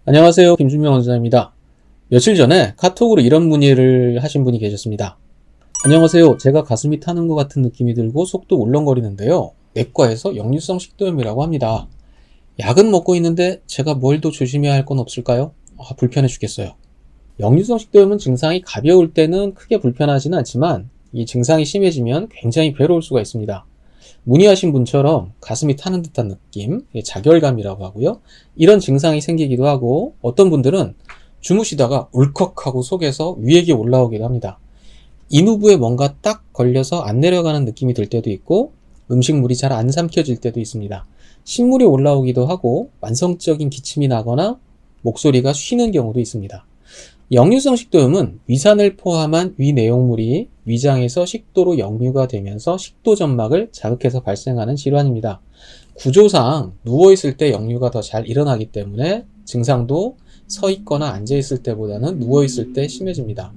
안녕하세요. 김준명 원장입니다. 며칠 전에 카톡으로 이런 문의를 하신 분이 계셨습니다. 안녕하세요. 제가 가슴이 타는 것 같은 느낌이 들고 속도 울렁거리는데요. 내과에서 역류성 식도염이라고 합니다. 약은 먹고 있는데 제가 뭘 더 조심해야 할 건 없을까요? 불편해 죽겠어요. 역류성 식도염은 증상이 가벼울 때는 크게 불편하지는 않지만 이 증상이 심해지면 굉장히 괴로울 수가 있습니다. 문의하신 분처럼 가슴이 타는 듯한 느낌, 자결감이라고 하고요. 이런 증상이 생기기도 하고 어떤 분들은 주무시다가 울컥하고 속에서 위액이 올라오기도 합니다. 인후부에 뭔가 딱 걸려서 안 내려가는 느낌이 들 때도 있고 음식물이 잘 안 삼켜질 때도 있습니다. 신물이 올라오기도 하고 만성적인 기침이 나거나 목소리가 쉬는 경우도 있습니다. 역류성 식도염은 위산을 포함한 위 내용물이 위장에서 식도로 역류가 되면서 식도점막을 자극해서 발생하는 질환입니다. 구조상 누워있을 때 역류가 더 잘 일어나기 때문에 증상도 서 있거나 앉아 있을 때보다는 누워있을 때 심해집니다.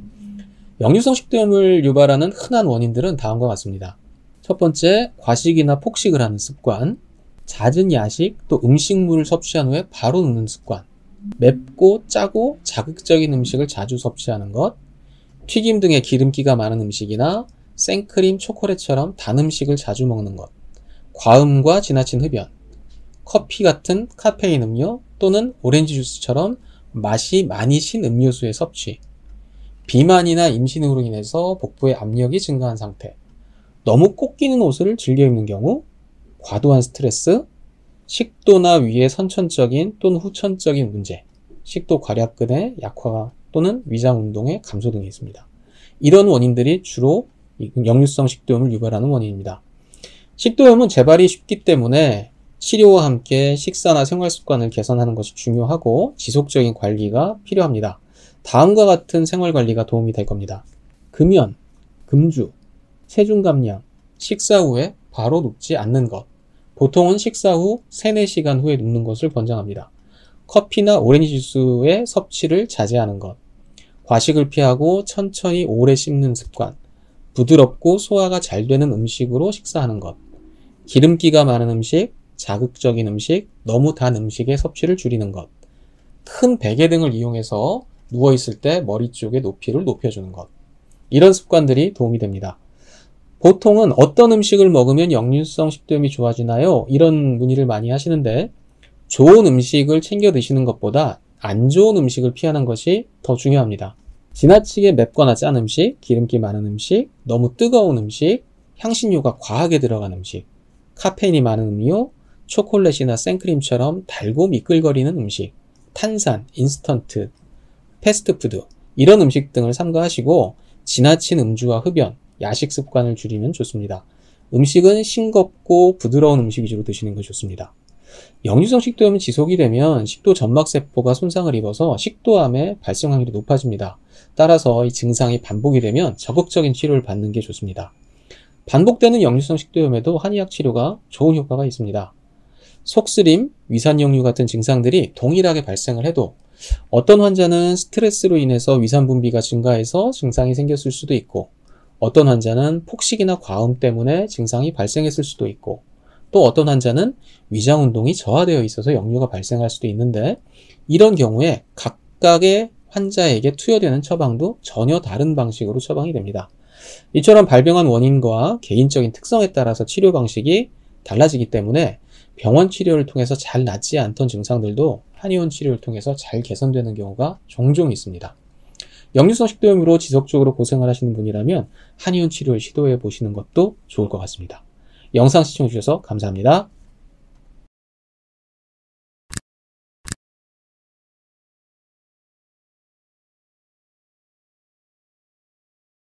역류성 식도염을 유발하는 흔한 원인들은 다음과 같습니다. 첫 번째, 과식이나 폭식을 하는 습관, 잦은 야식, 또 음식물을 섭취한 후에 바로 눕는 습관, 맵고 짜고 자극적인 음식을 자주 섭취하는 것, 튀김 등의 기름기가 많은 음식이나 생크림, 초콜릿처럼 단 음식을 자주 먹는 것, 과음과 지나친 흡연, 커피 같은 카페인 음료 또는 오렌지 주스처럼 맛이 많이 신 음료수의 섭취, 비만이나 임신으로 인해서 복부의 압력이 증가한 상태, 너무 꼭 끼는 옷을 즐겨 입는 경우, 과도한 스트레스, 식도나 위의 선천적인 또는 후천적인 문제, 식도 괄약근의 약화 또는 위장 운동의 감소 등이 있습니다. 이런 원인들이 주로 역류성 식도염을 유발하는 원인입니다. 식도염은 재발이 쉽기 때문에 치료와 함께 식사나 생활 습관을 개선하는 것이 중요하고 지속적인 관리가 필요합니다. 다음과 같은 생활 관리가 도움이 될 겁니다. 금연, 금주, 체중 감량, 식사 후에 바로 눕지 않는 것, 보통은 식사 후 3-4시간 후에 눕는 것을 권장합니다. 커피나 오렌지 주스의 섭취를 자제하는 것, 과식을 피하고 천천히 오래 씹는 습관, 부드럽고 소화가 잘 되는 음식으로 식사하는 것, 기름기가 많은 음식, 자극적인 음식, 너무 단 음식의 섭취를 줄이는 것, 큰 베개 등을 이용해서 누워있을 때 머리 쪽의 높이를 높여주는 것, 이런 습관들이 도움이 됩니다. 보통은 어떤 음식을 먹으면 역류성 식도염이 좋아지나요? 이런 문의를 많이 하시는데 좋은 음식을 챙겨 드시는 것보다 안 좋은 음식을 피하는 것이 더 중요합니다. 지나치게 맵거나 짠 음식, 기름기 많은 음식, 너무 뜨거운 음식, 향신료가 과하게 들어간 음식, 카페인이 많은 음료, 초콜릿이나 생크림처럼 달고 미끌거리는 음식, 탄산, 인스턴트, 패스트푸드 이런 음식 등을 삼가하시고 지나친 음주와 흡연, 야식 습관을 줄이면 좋습니다. 음식은 싱겁고 부드러운 음식 위주로 드시는 것이 좋습니다. 역류성 식도염은 지속이 되면 식도 점막세포가 손상을 입어서 식도암의 발생 확률이 높아집니다. 따라서 이 증상이 반복이 되면 적극적인 치료를 받는 게 좋습니다. 반복되는 역류성 식도염에도 한의학 치료가 좋은 효과가 있습니다. 속쓰림, 위산역류 같은 증상들이 동일하게 발생을 해도 어떤 환자는 스트레스로 인해서 위산 분비가 증가해서 증상이 생겼을 수도 있고 어떤 환자는 폭식이나 과음 때문에 증상이 발생했을 수도 있고 또 어떤 환자는 위장 운동이 저하되어 있어서 역류가 발생할 수도 있는데 이런 경우에 각각의 환자에게 투여되는 처방도 전혀 다른 방식으로 처방이 됩니다. 이처럼 발병한 원인과 개인적인 특성에 따라서 치료 방식이 달라지기 때문에 병원 치료를 통해서 잘 낫지 않던 증상들도 한의원 치료를 통해서 잘 개선되는 경우가 종종 있습니다. 역류성 식도염으로 지속적으로 고생을 하시는 분이라면 한의원 치료를 시도해 보시는 것도 좋을 것 같습니다. 영상 시청해 주셔서 감사합니다.